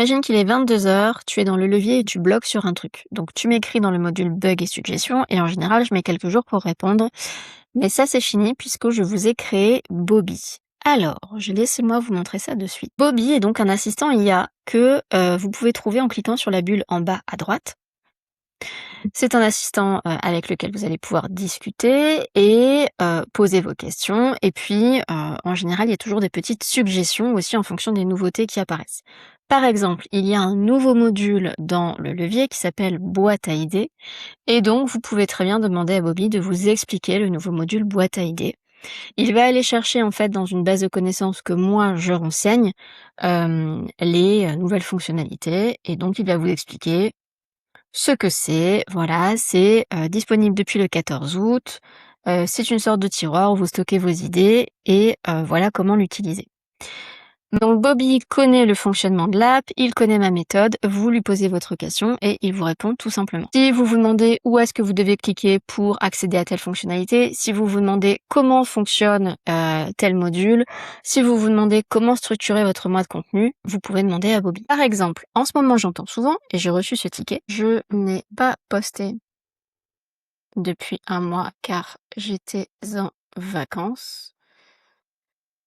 imagine qu'il est 22 h, tu es dans le levier et tu bloques sur un truc. Donc tu m'écris dans le module bug et suggestions et en général, je mets quelques jours pour répondre. Mais ça, c'est fini puisque je vous ai créé Bobby. Alors, laissez-moi vous montrer ça de suite. Bobby est donc un assistant IA que vous pouvez trouver en cliquant sur la bulle en bas à droite. C'est un assistant avec lequel vous allez pouvoir discuter et poser vos questions. Et puis, en général, il y a toujours des petites suggestions aussi en fonction des nouveautés qui apparaissent. Par exemple, il y a un nouveau module dans le levier qui s'appelle boîte à idées. Et donc, vous pouvez très bien demander à Bobby de vous expliquer le nouveau module boîte à idées. Il va aller chercher en fait dans une base de connaissances que moi je renseigne les nouvelles fonctionnalités et donc il va vous expliquer ce que c'est. Voilà, c'est disponible depuis le 14 août. C'est une sorte de tiroir où vous stockez vos idées et voilà comment l'utiliser. Donc Bobby connaît le fonctionnement de l'app, il connaît ma méthode, vous lui posez votre question et il vous répond tout simplement. Si vous vous demandez où est-ce que vous devez cliquer pour accéder à telle fonctionnalité, si vous vous demandez comment fonctionne tel module, si vous vous demandez comment structurer votre mois de contenu, vous pouvez demander à Bobby. Par exemple, en ce moment j'entends souvent, et j'ai reçu ce ticket, je n'ai pas posté depuis un mois car j'étais en vacances.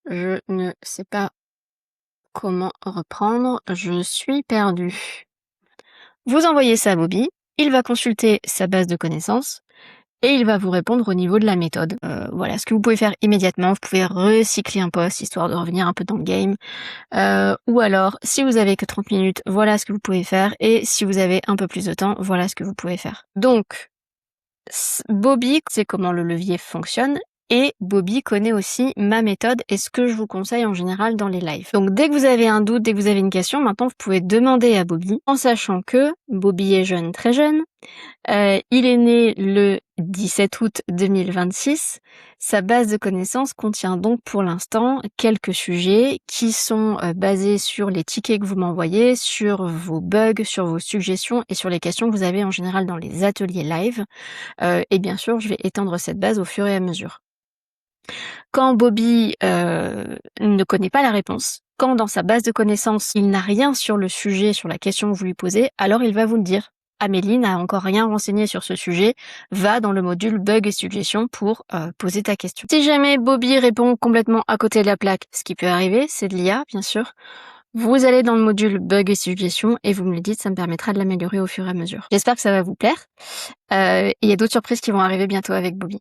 Je ne sais pas comment reprendre, je suis perdue. Vous envoyez ça à Bobby, il va consulter sa base de connaissances et il va vous répondre au niveau de la méthode. Voilà, ce que vous pouvez faire immédiatement, vous pouvez recycler un post histoire de revenir un peu dans le game. Ou alors, si vous avez que 30 minutes, voilà ce que vous pouvez faire. Et si vous avez un peu plus de temps, voilà ce que vous pouvez faire. Donc, Bobby sait comment le levier fonctionne. Et Bobby connaît aussi ma méthode et ce que je vous conseille en général dans les lives. Donc dès que vous avez un doute, dès que vous avez une question, maintenant vous pouvez demander à Bobby, en sachant que Bobby est jeune, très jeune. Il est né le 17 août 2026. Sa base de connaissances contient donc pour l'instant quelques sujets qui sont basés sur les tickets que vous m'envoyez, sur vos bugs, sur vos suggestions et sur les questions que vous avez en général dans les ateliers live. Et bien sûr, je vais étendre cette base au fur et à mesure. Quand Bobby ne connaît pas la réponse, quand dans sa base de connaissances, il n'a rien sur le sujet, sur la question que vous lui posez, alors il va vous le dire. Amélie n'a encore rien renseigné sur ce sujet, va dans le module bug et suggestions pour poser ta question. Si jamais Bobby répond complètement à côté de la plaque, ce qui peut arriver, c'est de l'IA bien sûr, vous allez dans le module bug et suggestions et vous me le dites, ça me permettra de l'améliorer au fur et à mesure. J'espère que ça va vous plaire. Il y a d'autres surprises qui vont arriver bientôt avec Bobby.